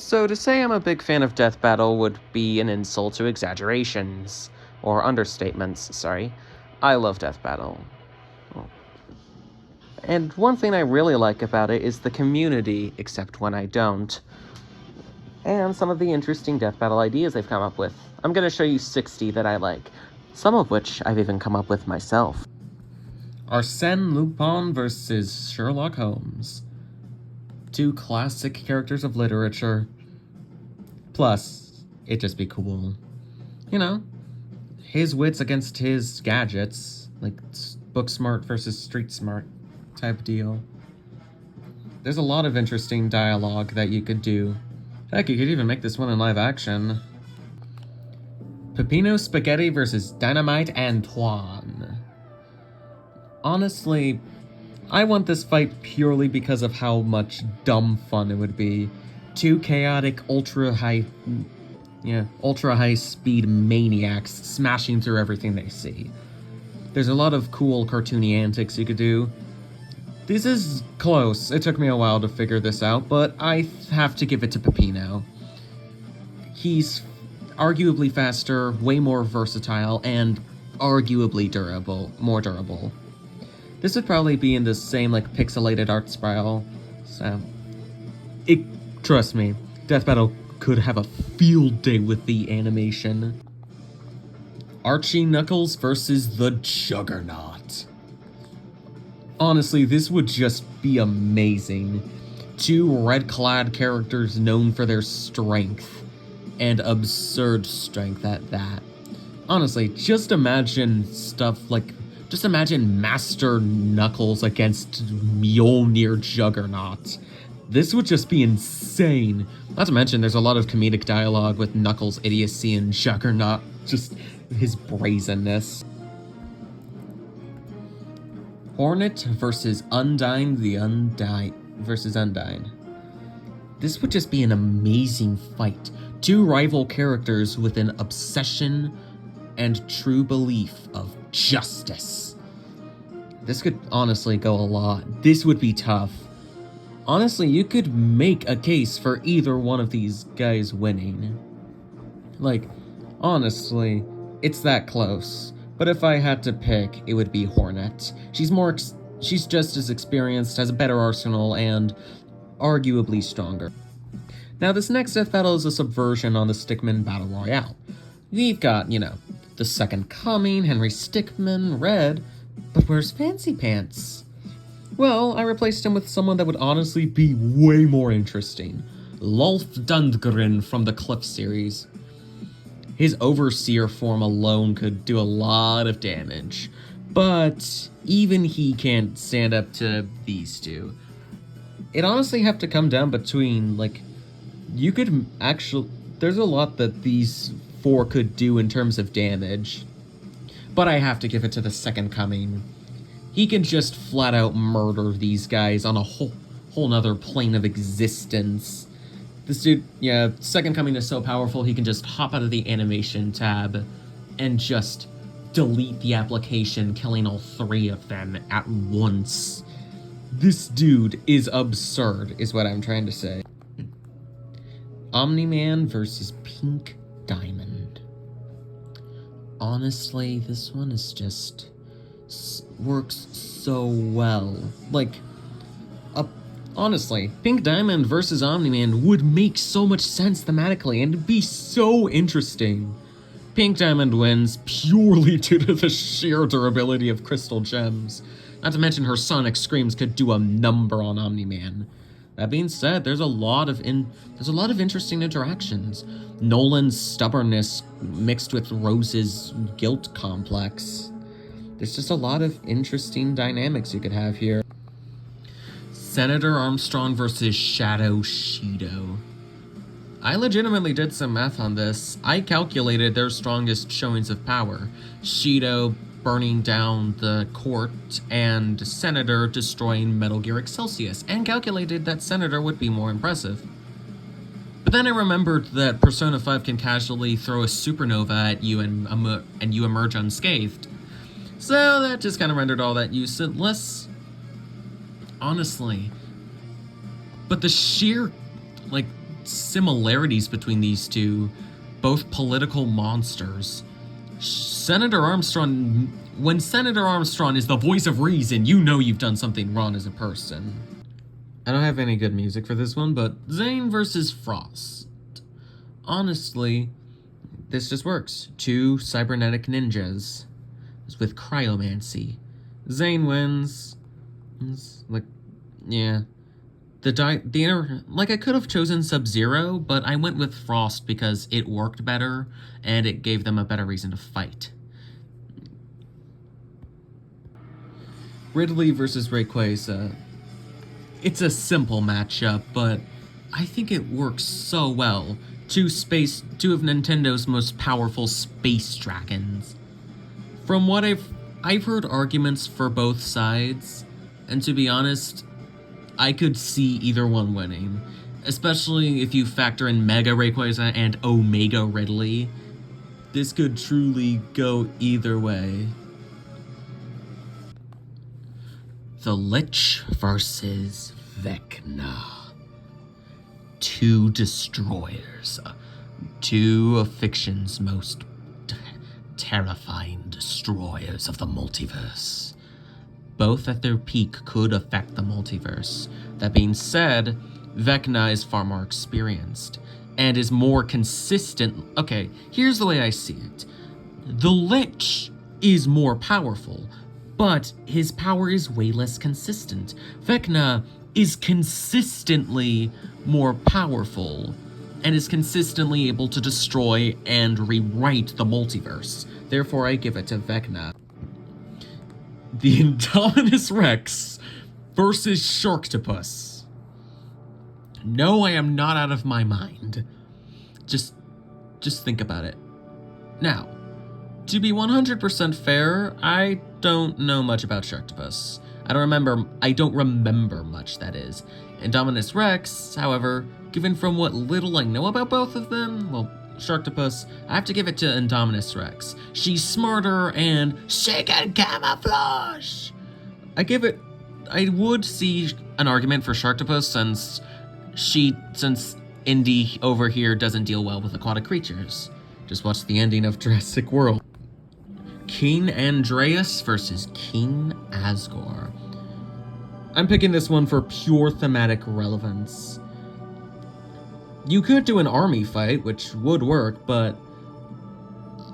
So to say I'm a big fan of Death Battle would be an insult to exaggerations, or understatements, sorry. I love Death Battle. And one thing I really like about it is the community, except when I don't, and some of the interesting Death Battle ideas they've come up with. I'm going to show you 60 that I like, some of which I've even come up with myself. Arsène Lupin versus Sherlock Holmes. Two classic characters of literature. Plus, it'd just be cool. You know, his wits against his gadgets, like book smart versus street smart type deal. There's a lot of interesting dialogue that you could do. Heck, you could even make this one in live action. Peppino Spaghetti versus Dynamite Antoine. Honestly, I want this fight purely because of how much dumb fun it would be. Two chaotic, ultra-high speed maniacs smashing through everything they see. There's a lot of cool cartoony antics you could do. This is close. It took me a while to figure this out, but I have to give it to Peppino. He's arguably faster, way more versatile, and arguably more durable. This would probably be in the same, pixelated art style, so... Trust me, Death Battle could have a field day with the animation. Archie Knuckles versus the Juggernaut. Honestly, this would just be amazing. Two red-clad characters known for their strength, and absurd strength at that. Honestly, just imagine just imagine Master Knuckles against Mjolnir Juggernaut. This would just be insane. Not to mention, there's a lot of comedic dialogue with Knuckles' idiocy and Juggernaut, just his brazenness. Hornet versus Undyne versus Undyne. This would just be an amazing fight. Two rival characters with an obsession and true belief of justice. This could honestly go a lot. This would be tough. Honestly, you could make a case for either one of these guys winning. Honestly, it's that close. But if I had to pick, it would be Hornet. She's just as experienced, has a better arsenal, and arguably stronger. Now, this next death battle is a subversion on the Stickmin Battle Royale. We've got, the Second Coming, Henry Stickmin, Red, but where's Fancy Pants? Well, I replaced him with someone that would honestly be way more interesting. Lolf Dundgren from the Cliff series. His Overseer form alone could do a lot of damage, but even he can't stand up to these two. It'd honestly have to come down between, there's a lot that these four could do in terms of damage, but I have to give it to the Second Coming. He can just flat out murder these guys on a whole nother plane of existence. This dude, Second Coming is so powerful, he can just hop out of the animation tab and just delete the application, killing all three of them at once. This dude is absurd, is what I'm trying to say. Omni-Man versus Pink Diamond. Honestly, this one is just... works so well. Honestly, Pink Diamond versus Omni-Man would make so much sense thematically and be so interesting. Pink Diamond wins purely due to the sheer durability of crystal gems. Not to mention her sonic screams could do a number on Omni-Man. That being said, there's a lot of interesting interactions. Nolan's stubbornness mixed with Rose's guilt complex. There's just a lot of interesting dynamics you could have here. Senator Armstrong versus Shadow Shido. I legitimately did some math on this. I calculated their strongest showings of power. Shido burning down the court, and Senator destroying Metal Gear Excelsius, and calculated that Senator would be more impressive. But then I remembered that Persona 5 can casually throw a supernova at you and you emerge unscathed. So that just kind of rendered all that useless. Honestly. But the sheer, similarities between these two, both political monsters. Senator Armstrong, when Senator Armstrong is the voice of reason, you know you've done something wrong as a person. I don't have any good music for this one, but Zane versus Frost. Honestly, this just works. Two cybernetic ninjas with cryomancy. Zane wins. Like, yeah. I could have chosen Sub-Zero, but I went with Frost because it worked better, and it gave them a better reason to fight. Ridley versus Rayquaza. It's a simple matchup, but I think it works so well. Two of Nintendo's most powerful space dragons. From what I've heard arguments for both sides, and to be honest, I could see either one winning, especially if you factor in Mega Rayquaza and Omega Ridley. This could truly go either way. The Lich versus Vecna. Two destroyers. Two of fiction's most terrifying destroyers of the multiverse. Both at their peak could affect the multiverse. That being said, Vecna is far more experienced and is more consistent. Okay, here's the way I see it. The Lich is more powerful, but his power is way less consistent. Vecna is consistently more powerful and is consistently able to destroy and rewrite the multiverse. Therefore, I give it to Vecna. The Indominus Rex versus Sharktopus. No, I am not out of my mind. Just think about it. Now, to be 100% fair, I don't know much about Sharktopus. I don't remember much, that is. Indominus Rex, however, given from what little I know about both of them, well, Sharktopus, I have to give it to Indominus Rex. She's smarter and she can camouflage. I would see an argument for Sharktopus since Indy over here doesn't deal well with aquatic creatures. Just watch the ending of Jurassic World. King Andreas versus King Asgore. I'm picking this one for pure thematic relevance. You could do an army fight, which would work, but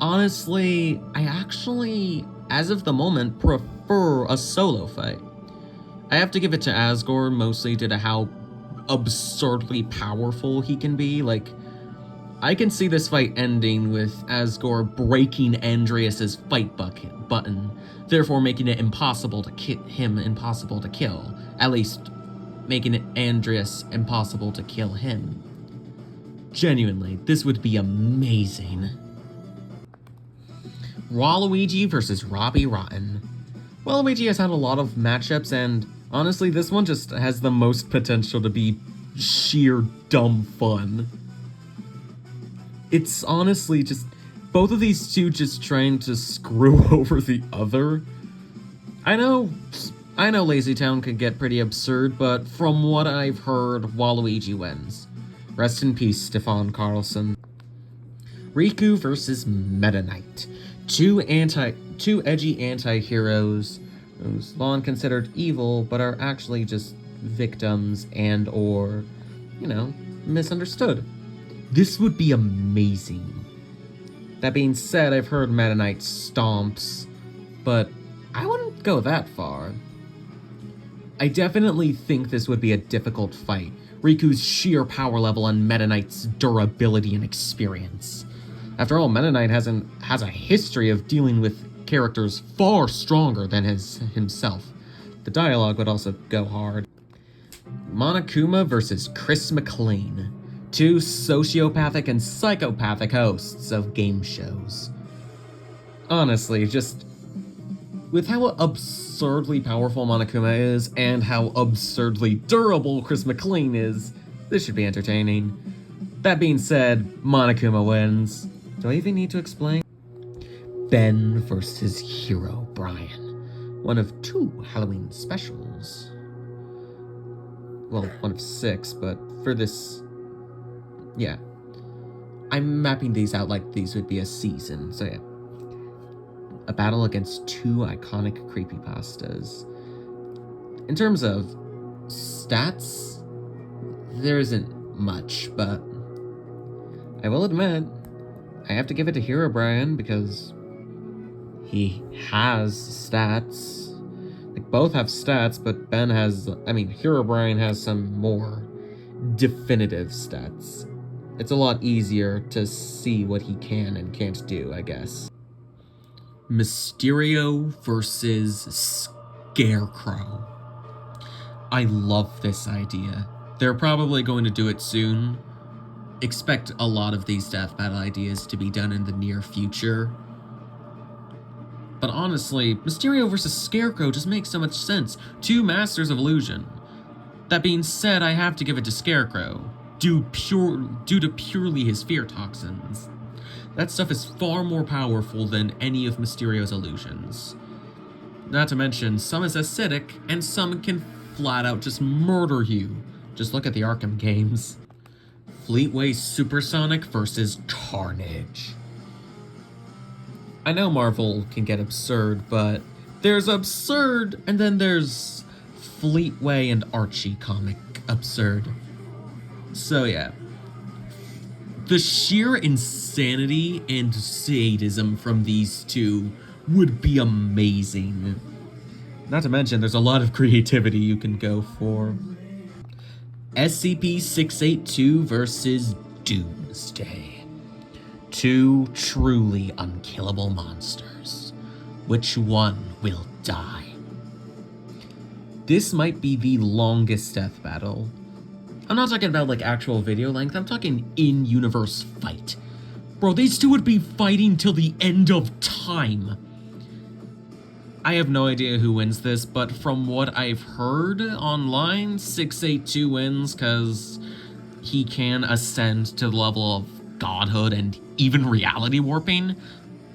honestly, I actually, as of the moment, prefer a solo fight. I have to give it to Asgore, mostly due to how absurdly powerful he can be. Like, I can see this fight ending with Asgore breaking Andreas's fight button, therefore making it impossible to kill. At least, making it Andreas impossible to kill him. Genuinely, this would be amazing. Waluigi versus Robbie Rotten. Waluigi has had a lot of matchups, and honestly, this one just has the most potential to be sheer dumb fun. It's honestly just both of these two just trying to screw over the other. I know Lazy Town could get pretty absurd, but from what I've heard, Waluigi wins. Rest in peace, Stefan Carlson. Riku versus Meta Knight. Two edgy anti-heroes who's long considered evil, but are actually just victims or, misunderstood. This would be amazing. That being said, I've heard Meta Knight stomps, but I wouldn't go that far. I definitely think this would be a difficult fight. Riku's sheer power level and Meta Knight's durability and experience. After all, Meta Knight has a history of dealing with characters far stronger than himself. The dialogue would also go hard. Monokuma versus Chris McLean. Two sociopathic and psychopathic hosts of game shows. Honestly, just with how absurdly powerful Monokuma is and how absurdly durable Chris McLean is, this should be entertaining. That being said, Monokuma wins. Do I even need to explain? Ben versus Hero Brian. One of 2 Halloween specials. Well, one of 6, but for this Yeah. I'm mapping these out like these would be a season, so yeah. A battle against two iconic creepypastas. In terms of stats, there isn't much, but I will admit, I have to give it to Herobrine because he has stats. Like, both have stats, but Herobrine has some more definitive stats. It's a lot easier to see what he can and can't do, I guess. Mysterio versus Scarecrow. I love this idea. They're probably going to do it soon. Expect a lot of these death battle ideas to be done in the near future. But honestly, Mysterio versus Scarecrow just makes so much sense. Two masters of illusion. That being said, I have to give it to Scarecrow, due to purely his fear toxins. That stuff is far more powerful than any of Mysterio's illusions. Not to mention, some is acidic, and some can flat out just murder you. Just look at the Arkham games. Fleetway Supersonic versus Carnage. I know Marvel can get absurd, but there's absurd, and then there's Fleetway and Archie comic absurd. So yeah. The sheer insanity and sadism from these two would be amazing. Not to mention, there's a lot of creativity you can go for. SCP-682 versus Doomsday. Two truly unkillable monsters. Which one will die? This might be the longest death battle. I'm not talking about like actual video length, I'm talking in-universe fight. Bro, these two would be fighting till the end of time. I have no idea who wins this, but from what I've heard online, 682 wins because he can ascend to the level of godhood and even reality warping.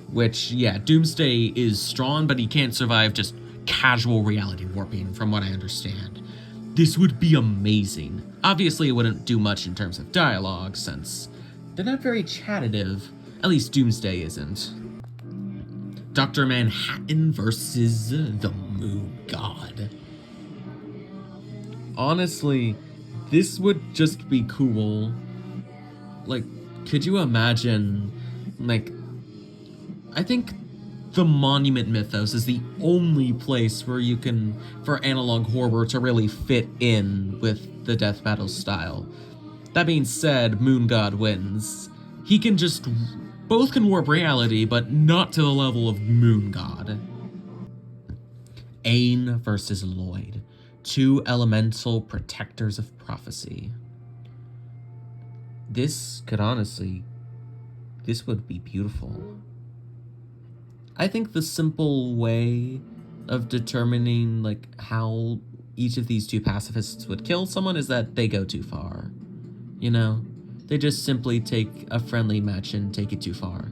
Which, yeah, Doomsday is strong, but he can't survive just casual reality warping, from what I understand. This would be amazing. Obviously, it wouldn't do much in terms of dialogue, since they're not very chattative. At least Doomsday isn't. Dr. Manhattan versus the Moon God. Honestly, this would just be cool. Like, could you imagine, like, I think the Monument Mythos is the only place where you can, for analog horror to really fit in with the death battle style. That being said, Moon God wins. He can just, both can warp reality, but not to the level of Moon God. Ain versus Lloyd. Two elemental protectors of prophecy. This would be beautiful. I think the simple way of determining like how each of these two pacifists would kill someone is that they go too far. You know? They just simply take a friendly match and take it too far.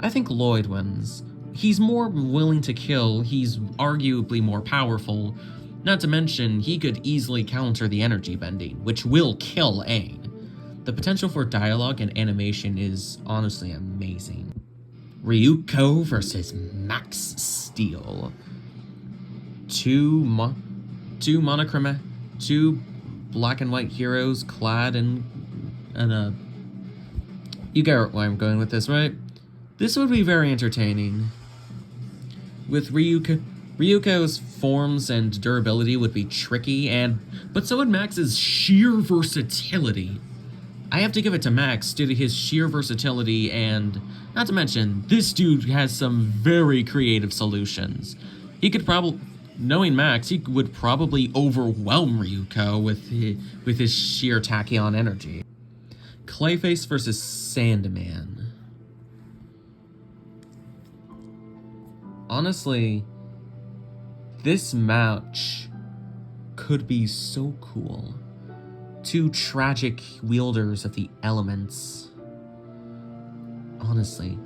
I think Lloyd wins. He's more willing to kill, he's arguably more powerful. Not to mention, he could easily counter the energy bending, which will kill Aang. The potential for dialogue and animation is honestly amazing. Ryuko versus Max Steel. Two black and white heroes clad in you get where I'm going with this, right? This would be very entertaining. With Ryuko's forms and durability would be tricky, but so would Max's sheer versatility. I have to give it to Max due to his sheer versatility, and not to mention, this dude has some very creative solutions. He could probably, knowing Max, he would probably overwhelm Ryuko with his sheer tachyon energy. Clayface versus Sandman. Honestly, this match could be so cool. Two tragic wielders of the elements. Honestly,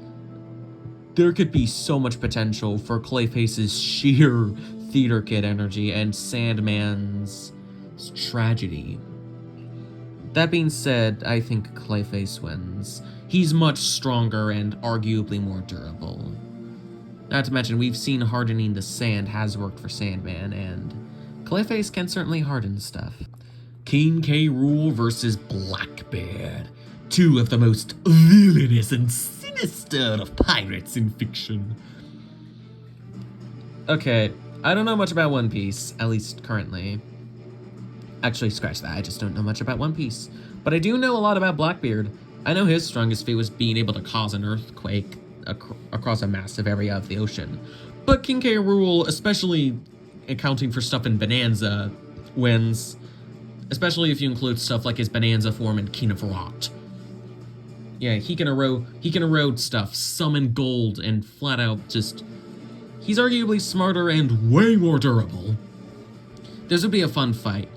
there could be so much potential for Clayface's sheer theater kid energy and Sandman's tragedy. That being said, I think Clayface wins. He's much stronger and arguably more durable. Not to mention, we've seen hardening the sand has worked for Sandman, and Clayface can certainly harden stuff. King K. Rool versus Blackbeard. Two of the most villainous and sinister of pirates in fiction. Okay, I don't know much about One Piece, at least currently. Actually, scratch that, I just don't know much about One Piece. But I do know a lot about Blackbeard. I know his strongest feat was being able to cause an earthquake across a massive area of the ocean. But King K. Rool, especially accounting for stuff in Bonanza, wins. Especially if you include stuff like his Bonanza form and King of Rot. Yeah, he can erode stuff, summon gold, and flat out just... He's arguably smarter and way more durable. This would be a fun fight.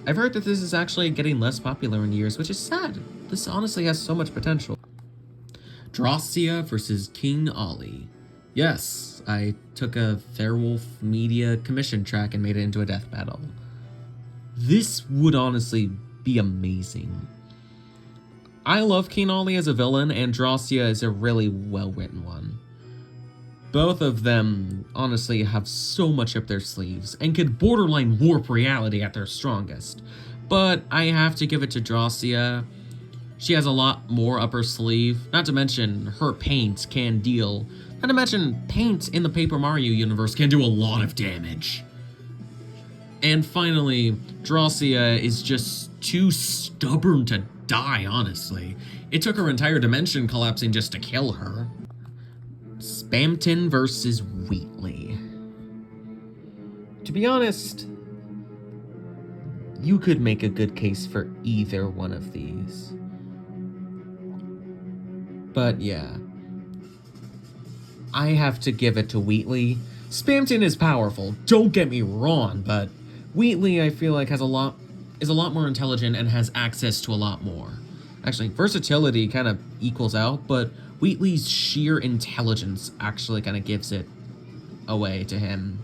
I've heard that this is actually getting less popular in years, which is sad. This honestly has so much potential. Drossia versus King Ollie. Yes, I took a Fairwolf Media commission track and made it into a death battle. This would honestly be amazing. I love King Ollie as a villain, and Drossia is a really well-written one. Both of them, honestly, have so much up their sleeves, and could borderline warp reality at their strongest. But I have to give it to Drossia. She has a lot more up her sleeve, not to mention her paint can deal. Not to mention, paint in the Paper Mario universe can do a lot of damage. And finally, Drossia is just too stubborn to die, honestly. It took her entire dimension collapsing just to kill her. Spamton versus Wheatley. To be honest, you could make a good case for either one of these. But yeah, I have to give it to Wheatley. Spamton is powerful, don't get me wrong, but Wheatley I feel like is a lot more intelligent and has access to a lot more. Actually, versatility kind of equals out, but Wheatley's sheer intelligence actually kind of gives it away to him.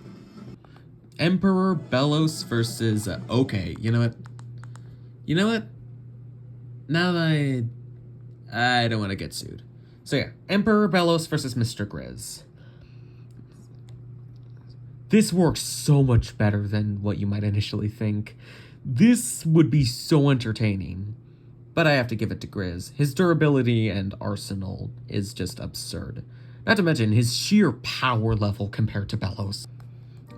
Emperor Bellos versus... okay, you know what? Now that I don't want to get sued. So yeah, Emperor Bellos versus Mr. Grizz. This works so much better than what you might initially think. This would be so entertaining. But I have to give it to Grizz. His durability and arsenal is just absurd. Not to mention his sheer power level compared to Bellos.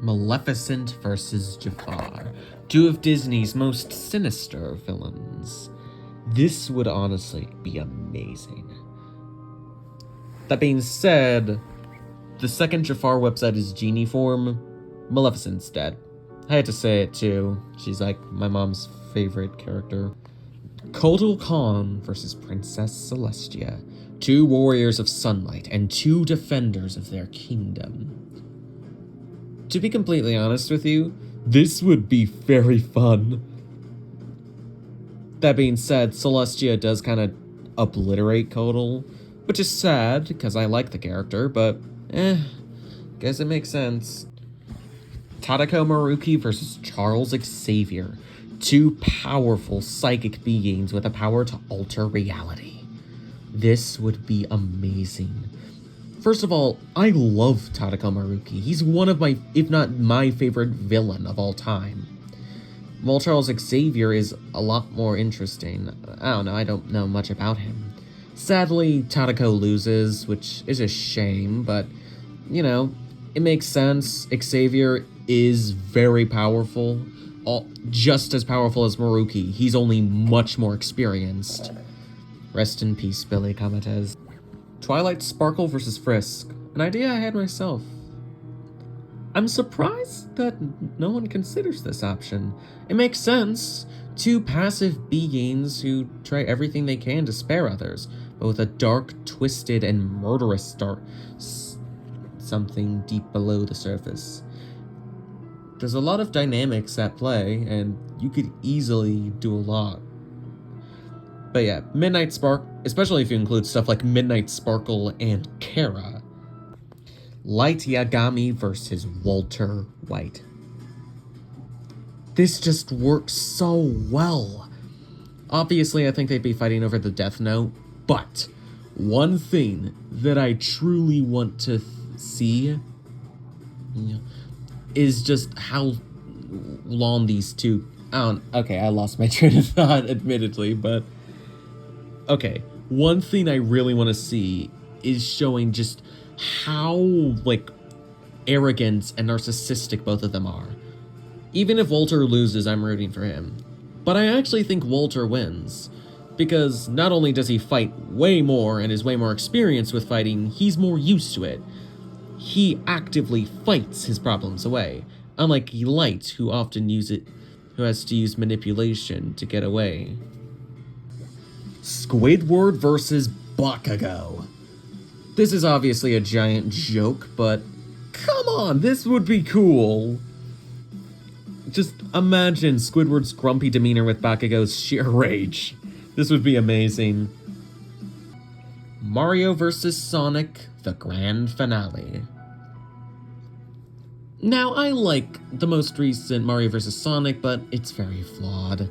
Maleficent versus Jafar. Two of Disney's most sinister villains. This would honestly be amazing. That being said, the second Jafar website is Genie form. Maleficent's dead. I had to say it too. She's like my mom's favorite character. Kotal Khan versus Princess Celestia. Two warriors of sunlight and two defenders of their kingdom. To be completely honest with you, this would be very fun. That being said, Celestia does kind of obliterate Kotal, which is sad because I like the character, but guess it makes sense. Tadako Maruki versus Charles Xavier. Two powerful psychic beings with the power to alter reality. This would be amazing. First of all, I love Tadako Maruki. He's one of my, if not my favorite villain of all time. While Charles Xavier is a lot more interesting. I don't know, I don't know much about him. Sadly, Tadako loses, which is a shame, but, you know, it makes sense. Xavier is very powerful. Just as powerful as Maruki. He's only much more experienced. Rest in peace, Billy Kamatez. Twilight Sparkle versus Frisk. An idea I had myself. I'm surprised that no one considers this option. It makes sense. Two passive beings who try everything they can to spare others, but with a dark, twisted, and murderous something deep below the surface. There's a lot of dynamics at play, and you could easily do a lot. But yeah, Midnight Spark, especially if you include stuff like Midnight Sparkle and Kara. Light Yagami versus Walter White. This just works so well. Obviously, I think they'd be fighting over the Death Note, but one thing that I truly want to see is just how long these two... okay, I lost my train of thought, admittedly, but... Okay, one thing I really want to see is showing just how, like, arrogant and narcissistic both of them are. Even if Walter loses, I'm rooting for him. But I actually think Walter wins, because not only does he fight way more and is way more experienced with fighting, he's more used to it. He actively fights his problems away, unlike Light, who has to use manipulation to get away. Squidward versus Bakugo. This is obviously a giant joke, but come on, this would be cool. Just imagine Squidward's grumpy demeanor with Bakugo's sheer rage. This would be amazing. Mario vs. Sonic, the grand finale. Now, I like the most recent Mario vs. Sonic, but it's very flawed.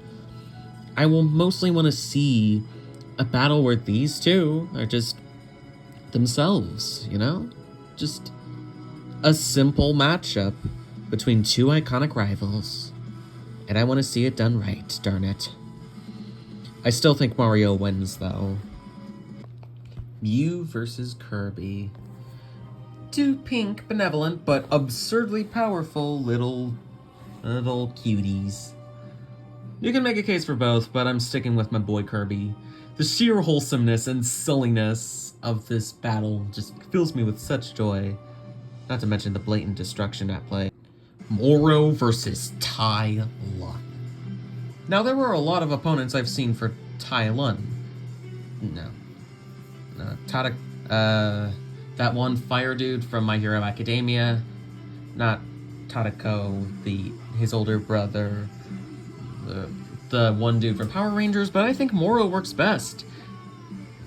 I will mostly want to see a battle where these two are just themselves, you know? Just a simple matchup between two iconic rivals. And I want to see it done right, darn it. I still think Mario wins, though. Mew versus Kirby. Two pink, benevolent, but absurdly powerful little cuties. You can make a case for both, but I'm sticking with my boy Kirby. The sheer wholesomeness and silliness of this battle just fills me with such joy. Not to mention the blatant destruction at play. Moro versus Tai Lun. Now, there were a lot of opponents I've seen for Tai Lun. That one fire dude from My Hero Academia. Not Tadako, his older brother. The one dude from Power Rangers, but I think Moro works best.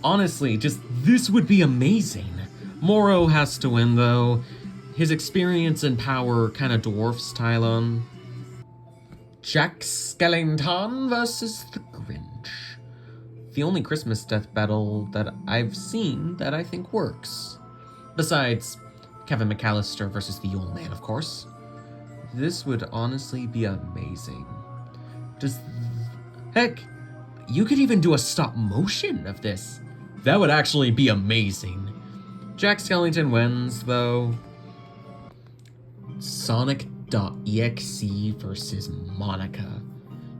Honestly, just this would be amazing. Moro has to win, though. His experience and power kind of dwarfs Tai Lun. Jack Skellington versus the Grinch. The only Christmas death battle that I've seen that I think works. Besides Kevin McAllister versus the Yule Man, of course. This would honestly be amazing. Heck, you could even do a stop motion of this. That would actually be amazing. Jack Skellington wins, though. Sonic.exe versus Monica.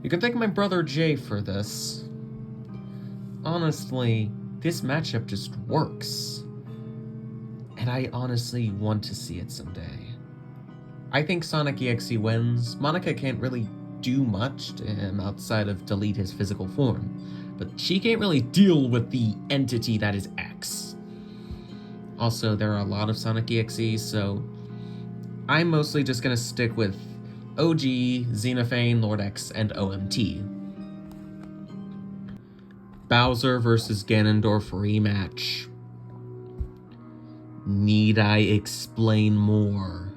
You can thank my brother Jay for this. Honestly, this matchup just works. And I honestly want to see it someday. I think Sonic EXE wins. Monica can't really do much to him outside of delete his physical form, but she can't really deal with the entity that is X. Also, there are a lot of Sonic EXEs, so I'm mostly just gonna stick with OG, Xenophane, Lord X, and OMT. Bowser versus Ganondorf rematch. Need I explain more?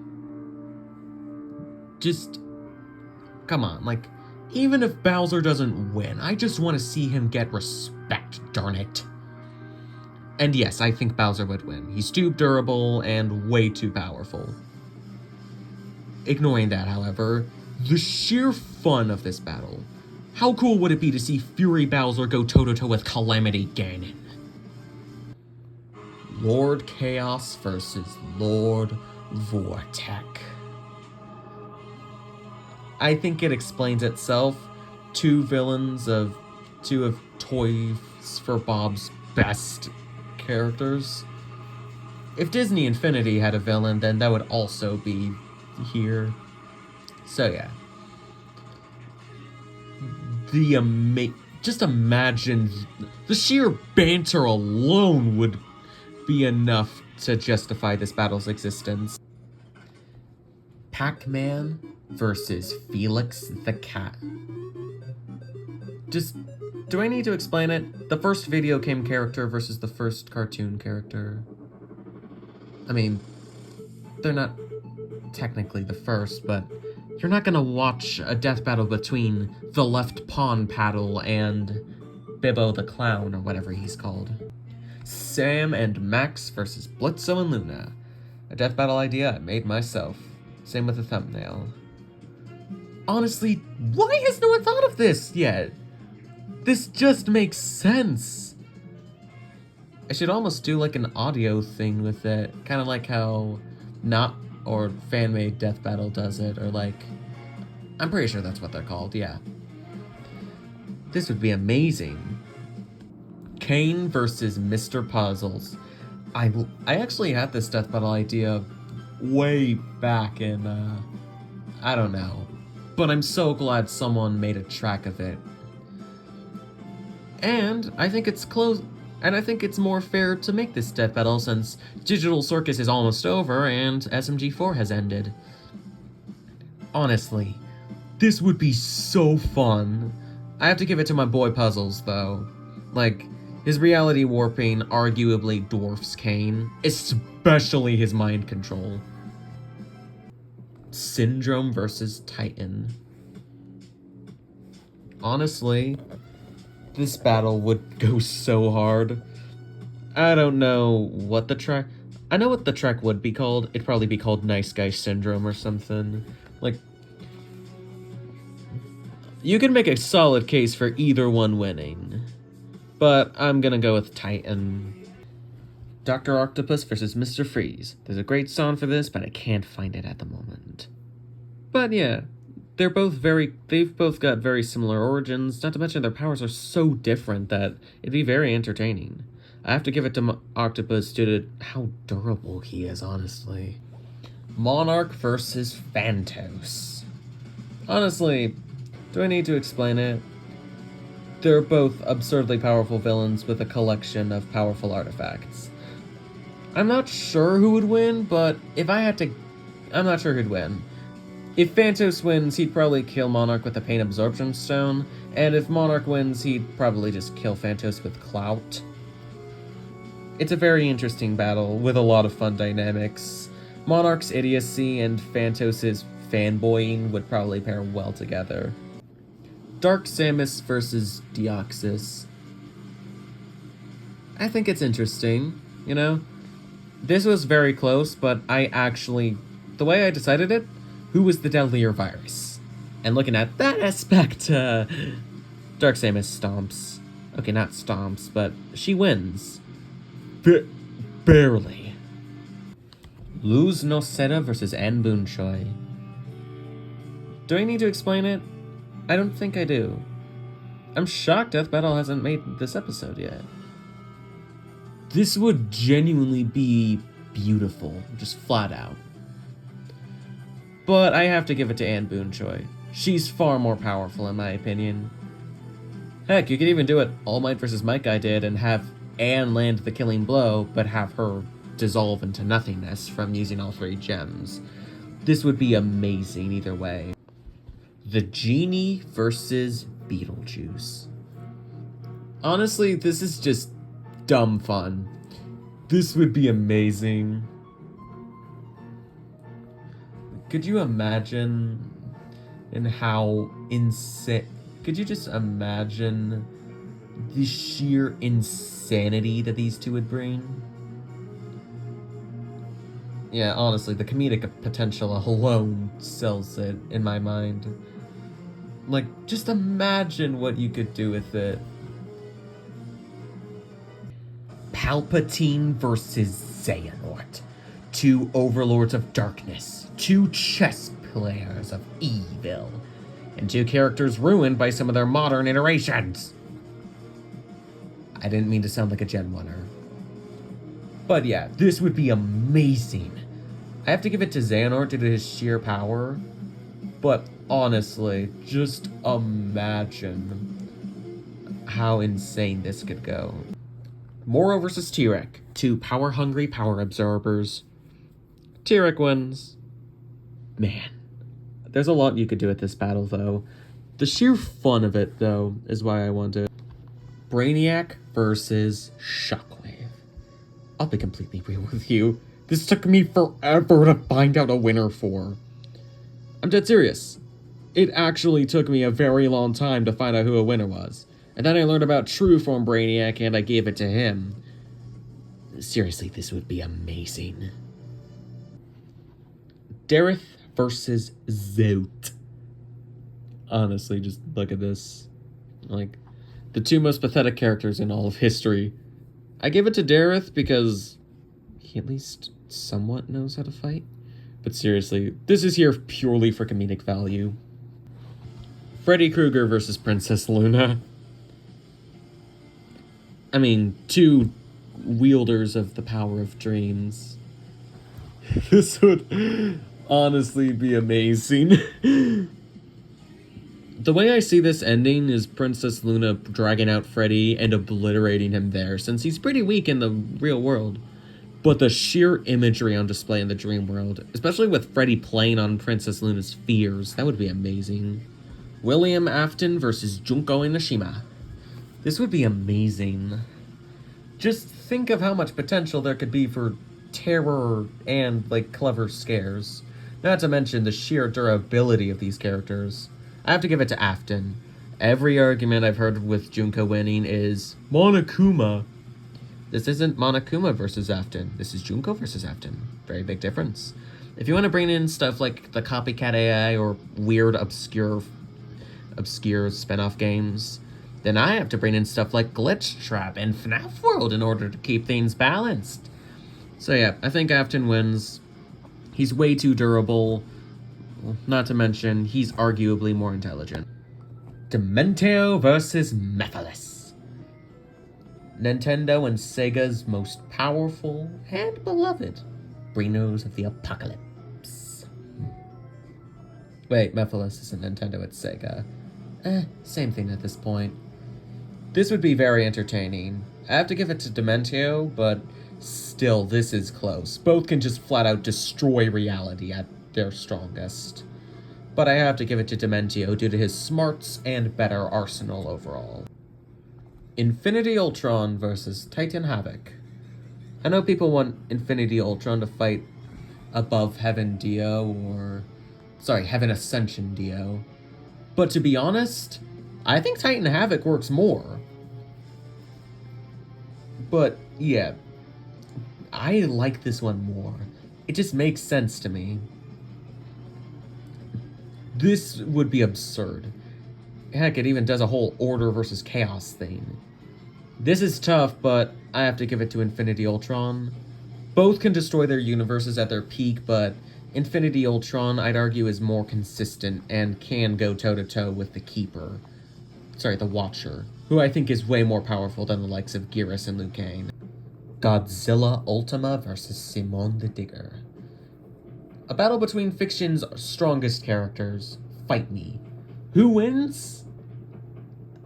Just come on, like, even if Bowser doesn't win, I just want to see him get respect, darn it. And yes, I think Bowser would win. He's too durable and way too powerful. Ignoring that, however, the sheer fun of this battle. How cool would it be to see Fury Bowser go toe-to-toe with Calamity Ganon? Lord Chaos versus Lord Vortek. I think it explains itself. Two of Toys for Bob's best characters. If Disney Infinity had a villain, then that would also be here. So yeah. Just imagine the sheer banter alone would be enough to justify this battle's existence. Pac-Man versus Felix the Cat. Do I need to explain it? The first video game character versus the first cartoon character. I mean, they're not technically the first, but You're not gonna watch a death battle between the left pawn paddle and Bibbo the Clown, or whatever he's called. Sam and Max versus Blitzo and Luna. A death battle idea I made myself. Same with the thumbnail. Honestly, why has no one thought of this yet? This just makes sense. I should almost do like an audio thing with it. Kind of like how fan-made death battle does it, or like, I'm pretty sure that's what they're called, yeah. This would be amazing. Kane versus Mr. Puzzles. I actually had this death battle idea way back in, I don't know. But I'm so glad someone made a track of it. And I think it's close, and I think it's more fair to make this death battle since Digital Circus is almost over and SMG4 has ended. Honestly, this would be so fun. I have to give it to my boy Puzzles, though. Like, his reality warping arguably dwarfs Kane, especially his mind control. Syndrome versus Titan. Honestly, this battle would go so hard. I don't know what the track... I know what the track would be called. It'd probably be called Nice Guy Syndrome or something. Like, you can make a solid case for either one winning. But I'm gonna go with Titan. Dr. Octopus versus Mr. Freeze. There's a great song for this, but I can't find it at the moment. But yeah, they've both got very similar origins, not to mention their powers are so different that it'd be very entertaining. I have to give it to Octopus due to how durable he is, honestly. Monarch versus Phantos. Honestly, do I need to explain it? They're both absurdly powerful villains with a collection of powerful artifacts. I'm not sure who would win, but if I had to... I'm not sure who'd win. If Phantos wins, he'd probably kill Monarch with a Pain Absorption Stone, and if Monarch wins, he'd probably just kill Phantos with Clout. It's a very interesting battle, with a lot of fun dynamics. Monarch's idiocy and Phantos' fanboying would probably pair well together. Dark Samus versus Deoxys. I think it's interesting, you know? This was very close, but the way I decided it, who was the deadlier virus? And looking at that aspect, Dark Samus stomps. Okay, not stomps, but she wins. Barely. Luz Noceta versus An Boon Choi. Do I need to explain it? I don't think I do. I'm shocked Death Battle hasn't made this episode yet. This would genuinely be beautiful, just flat out. But I have to give it to An Boon Choi. She's far more powerful in my opinion. Heck, you could even do what All Might vs. Might Guy did and have Anne land the killing blow, but have her dissolve into nothingness from using all 3 gems. This would be amazing either way. The Genie versus Beetlejuice. Honestly, this is just dumb fun. This would be amazing. Could you imagine how insane... Could you just imagine the sheer insanity that these two would bring? Yeah, honestly, the comedic potential alone sells it, in my mind. Like, just imagine what you could do with it. Palpatine versus Xehanort. 2 overlords of darkness, 2 chess players of evil, and 2 characters ruined by some of their modern iterations. I didn't mean to sound like a Gen 1er. But yeah, this would be amazing. I have to give it to Xehanort due to his sheer power, but honestly, just imagine how insane this could go. Moro versus T-Rex, 2 power-hungry power absorbers. T-Rex wins. Man, there's a lot you could do with this battle, though. The sheer fun of it, though, is why I want it. Brainiac versus Shockwave. I'll be completely real with you. This took me forever to find out a winner for. I'm dead serious. It actually took me a very long time to find out who a winner was. And then I learned about True Form Brainiac and I gave it to him. Seriously, this would be amazing. Dareth versus Zote. Honestly, just look at this. Like, the two most pathetic characters in all of history. I give it to Dareth because he at least somewhat knows how to fight. But seriously, this is here purely for comedic value. Freddy Krueger versus Princess Luna. I mean, two wielders of the power of dreams. This would honestly be amazing. The way I see this ending is Princess Luna dragging out Freddy and obliterating him there, since he's pretty weak in the real world. But the sheer imagery on display in the dream world, especially with Freddy playing on Princess Luna's fears, that would be amazing. William Afton versus Junko Inoshima. This would be amazing. Just think of how much potential there could be for terror and, like, clever scares. Not to mention the sheer durability of these characters. I have to give it to Afton. Every argument I've heard with Junko winning is Monokuma. This isn't Monokuma versus Afton. This is Junko versus Afton. Very big difference. If you want to bring in stuff like the copycat AI or weird, obscure spin-off games, then I have to bring in stuff like Glitch Trap and FNAF World in order to keep things balanced. So yeah, I think Afton wins. He's way too durable. Not to mention, he's arguably more intelligent. Dementio versus Mephiles. Nintendo and Sega's most powerful and beloved bringers of the apocalypse. Wait, Mephiles isn't Nintendo, it's Sega. Same thing at this point. This would be very entertaining. I have to give it to Dementio, but still, this is close. Both can just flat out destroy reality at their strongest. But I have to give it to Dementio due to his smarts and better arsenal overall. Infinity Ultron versus Titan Havoc. I know people want Infinity Ultron to fight above Heaven Heaven Ascension Dio. But to be honest, I think Titan Havoc works more. But yeah, I like this one more. It just makes sense to me. This would be absurd. Heck, it even does a whole order versus chaos thing. This is tough, but I have to give it to Infinity Ultron. Both can destroy their universes at their peak, but Infinity Ultron, I'd argue, is more consistent and can go toe-to-toe with the Keeper. The Watcher, who I think is way more powerful than the likes of Geras and Liu Kang. Godzilla Ultima versus Simone the Digger. A battle between fiction's strongest characters. Fight me. Who wins?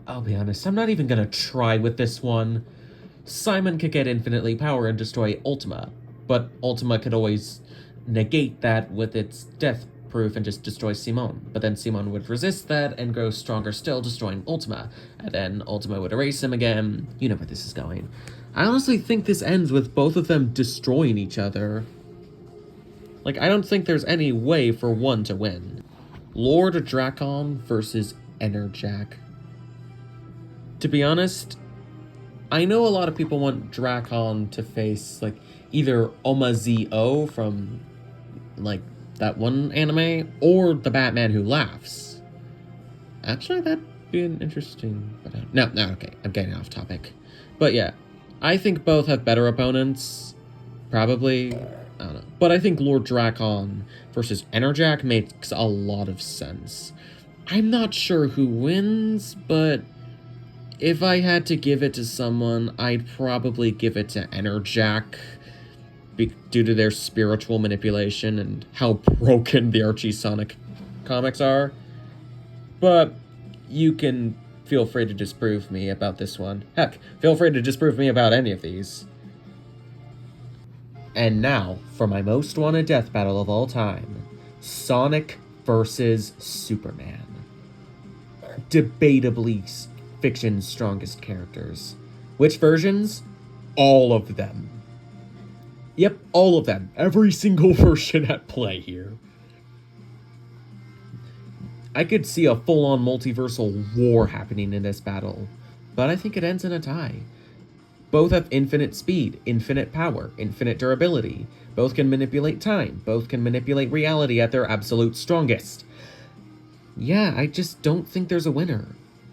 I'll be honest, I'm not even gonna try with this one. Simon could get infinitely power and destroy Ultima, but Ultima could always negate that with its death proof and just destroy Simone. But then Simone would resist that and grow stronger still, destroying Ultima. And then Ultima would erase him again. You know where this is going. I honestly think this ends with both of them destroying each other. Like, I don't think there's any way for one to win. Lord Drakon versus Enerjack. To be honest, I know a lot of people want Drakon to face, like, either Oma-Z-O from, like, that one anime, or the Batman Who Laughs. Actually, that'd be an interesting... No, okay, I'm getting off topic. But yeah, I think both have better opponents. Probably, I don't know. But I think Lord Drakon versus Enerjack makes a lot of sense. I'm not sure who wins, but if I had to give it to someone, I'd probably give it to Enerjack, due to their spiritual manipulation and how broken the Archie Sonic comics are. But you can feel free to disprove me about this one. Heck, feel free to disprove me about any of these. And now, for my most wanted death battle of all time. Sonic versus Superman. Debatably fiction's strongest characters. Which versions? All of them. Yep, all of them. Every single version at play here. I could see a full-on multiversal war happening in this battle, but I think it ends in a tie. Both have infinite speed, infinite power, infinite durability. Both can manipulate time. Both can manipulate reality at their absolute strongest. Yeah, I just don't think there's a winner.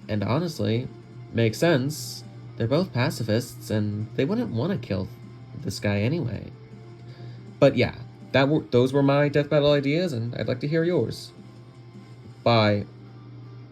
And honestly, makes sense. They're both pacifists, and they wouldn't want to kill this guy anyway. But yeah, those were my death battle ideas, and I'd like to hear yours. Bye.